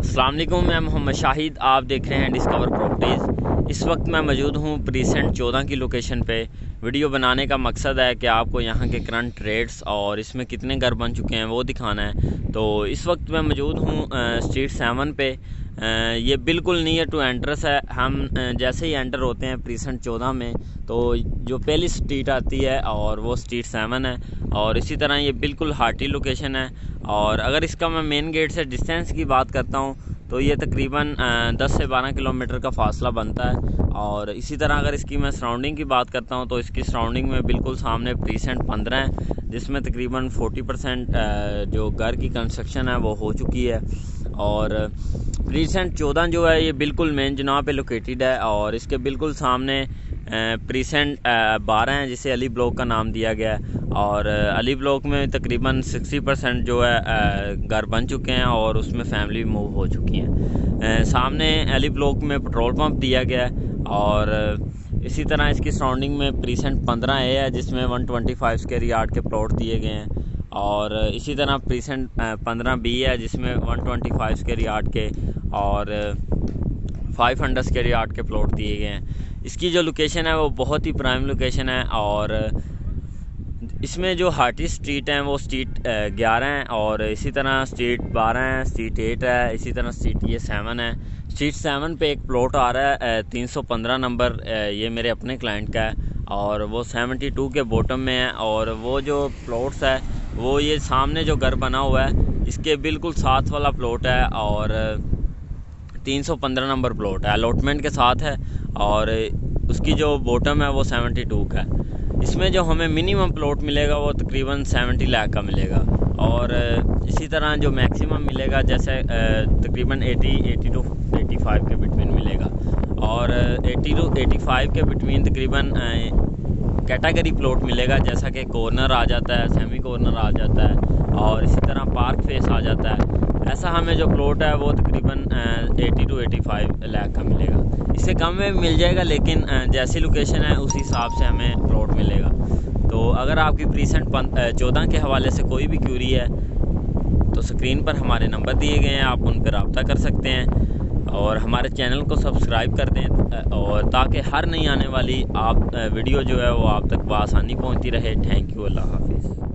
अस्सलाम वालेकुम, मैं मोहम्मद शाहिद। आप देख रहे हैं डिस्कवर प्रॉपर्टीज़। इस वक्त मैं मौजूद हूँ प्रीसेंट 14 की लोकेशन पे। वीडियो बनाने का मकसद है कि आपको यहाँ के करंट रेट्स और इसमें कितने घर बन चुके हैं वो दिखाना है। तो इस वक्त मैं मौजूद हूँ स्ट्रीट 7 पे। ये बिल्कुल नियर टू एंट्रेंस है। हम जैसे ही एंटर होते हैं प्रीसेंट 14 में तो जो पहली स्ट्रीट आती है और वो स्ट्रीट 7 है। और इसी तरह ये बिल्कुल हार्टी लोकेशन है। और अगर इसका मैं मेन गेट से डिस्टेंस की बात करता हूँ तो ये तकरीबन 10 से 12 किलोमीटर का फासला बनता है। और इसी तरह अगर इसकी मैं सराउंडिंग की बात करता हूँ तो इसकी सराउंडिंग में बिल्कुल सामने प्रीसेंट 15 है, जिसमें तकरीबन 40% जो घर की कंस्ट्रक्शन है वो हो चुकी है। और प्रीसेंट 14 जो है ये बिल्कुल मेन जनाब पे लोकेटेड है। और इसके बिल्कुल सामने प्रीसेंट 12 है, जिसे अली ब्लॉक का नाम दिया गया है। और अली ब्लॉक में तकरीबन 60% जो है घर बन चुके हैं और उसमें फैमिली मूव हो चुकी हैं। सामने अली ब्लॉक में पेट्रोल पंप दिया गया है। और इसी तरह इसकी सराउंडिंग में प्रीसेंट 15 ए है, जिसमें 125 स्क्वायर यार्ड के प्लॉट दिए गए हैं। और इसी तरह प्रीसेंट 15 बी है, जिसमें 125 स्क्वायर यार्ड के और 500 स्क्वायर यार्ड के प्लॉट दिए गए हैं। इसकी जो लोकेशन है वो बहुत ही प्राइम लोकेशन है। और इसमें जो हार्टी स्ट्रीट हैं वो स्ट्रीट 11 हैं, और इसी तरह स्ट्रीट 12 है, स्ट्रीट 8 है, इसी तरह स्ट्रीट ये 7 है। स्ट्रीट 7 पे एक प्लॉट आ रहा है 315 नंबर, ये मेरे अपने क्लाइंट का है और वो 72 के बॉटम में है। और वो जो प्लॉट्स है वो ये सामने जो घर बना हुआ है इसके बिल्कुल साथ वाला प्लॉट है और 315 नंबर प्लॉट है, अलॉटमेंट के साथ है। और उसकी जो बॉटम है वो 72 का है। इसमें जो हमें मिनिमम प्लॉट मिलेगा वो तकरीबन 70 लाख का मिलेगा। और इसी तरह जो मैक्सिमम मिलेगा जैसे तकरीबन 80 टू 85 के बिटवीन मिलेगा। और 80 टू 85 के बिटवीन तकरीबन कैटेगरी प्लॉट मिलेगा, जैसा कि कॉर्नर आ जाता है, सेमी कॉर्नर आ जाता है और इसी तरह पार्क फेस आ जाता है। ऐसा हमें जो प्लॉट है वो तकरीबन 80 टू 85 लाख का मिलेगा। इससे कम में मिल जाएगा, लेकिन जैसी लोकेशन है उस हिसाब से हमें प्लॉट मिलेगा। तो अगर आपकी प्रीसेंट 14 के हवाले से कोई भी क्यूरी है तो स्क्रीन पर हमारे नंबर दिए गए हैं, आप उन पर रब्ता कर सकते हैं। और हमारे चैनल को सब्सक्राइब कर दें और ताकि हर नई आने वाली वीडियो जो है वो आप तक बआसानी पहुंचती रहे। थैंक यू, अल्लाह हाफिज़।